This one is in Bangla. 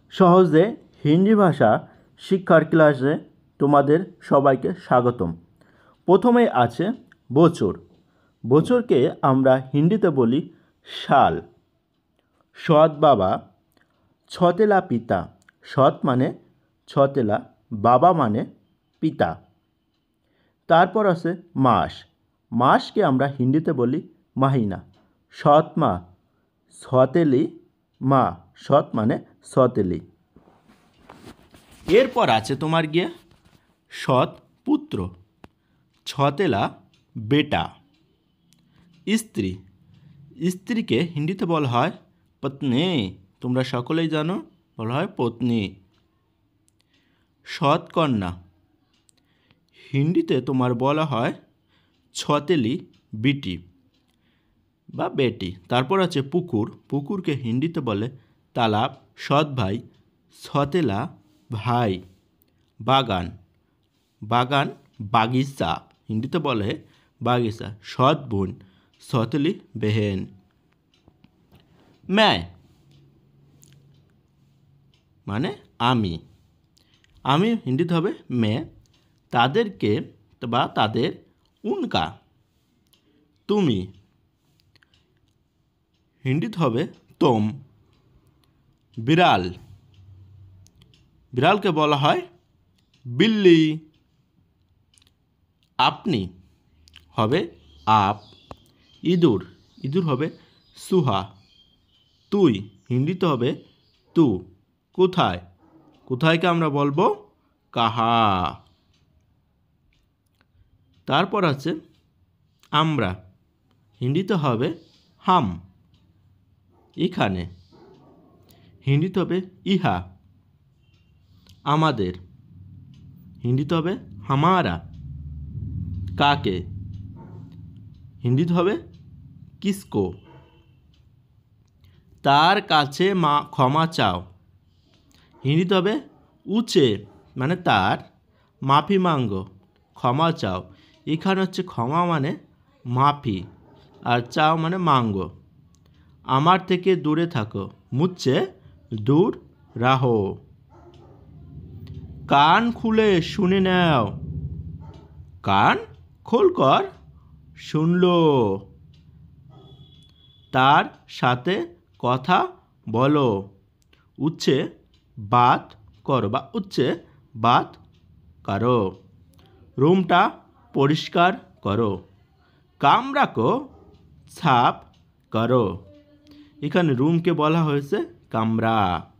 সহজে হিন্দি ভাষা শিক্ষার ক্লাসে তোমাদের সবাইকে স্বাগতম। প্রথমে আছে বছর। বছরকে আমরা হিন্দিতে বলি সাল। সৎ বাবা, ছতেলা পিতা। সৎ মানে ছতেলা, বাবা মানে পিতা। তারপর আছে মাস। মাসকে আমরা হিন্দিতে বলি মাহিনা। সৎ মা, সতেলি মা। সৎ মানে সতেলি। এরপর আছে তোমার গিয়ে সৎ পুত্র, ছতেলা বেটা। স্ত্রী, স্ত্রীকে হিন্দিতে বলা হয় পত্নী। তোমরা সকলেই জানো, বলা হয় পত্নী। সৎ কন্যা, হিন্দিতে তোমার বলা হয় ছতেলি বিটি বা বেটি। তারপর আছে পুকুর। পুকুরকে হিন্দিতে বলে তালাব। সৎ ভাই, ছতেলা ভাই। বাগান, বাগান বাগিচা, হিন্দিতে বলে বাগিচা। সৎ বোন, ছতেলি বেহেন। मैं মানে আমি। আমি হিন্দিতে হবে मैं। তাদেরকে বা তাদের উনকা। তুমি হিন্দিতে হবে তোম। বিড়াল, বিড়ালকে বলা হয় বিল্লি। আপনি হবে আপ। ইঁদুর, ইঁদুর হবে সুহা। তুই হিন্দিতে হবে তু। কোথায়, কোথায়কে আমরা বলবো কাহা। তারপর আছে আমরা, হিন্দিতে হবে হাম। এখানে হিন্দিতে হবে ইহা। আমাদের হিন্দিতে হবে হামারা। কাকে হিন্দিতে হবে কিসকো। তার কাছে ক্ষমা চাও, হিন্দিতে হবে উচে মানে তার, মাফি মাঙ্গো ক্ষমা চাও। এখানে হচ্ছে ক্ষমা মানে মাফি, আর চাও মানে মাঙ্গো। আমার থেকে দূরে থাকো, মুঝसे দূর রাহো। কান খুলে শুনে নাও, কান খোলকর শুনলো। তার সাথে কথা বলো, উচ্ছে বাত করো বা উচ্ছে বাত করো। রুমটা পরিষ্কার করো, কামরাকো সাফ করো। এখানে রুমকে বলা হয়েছে কামরা।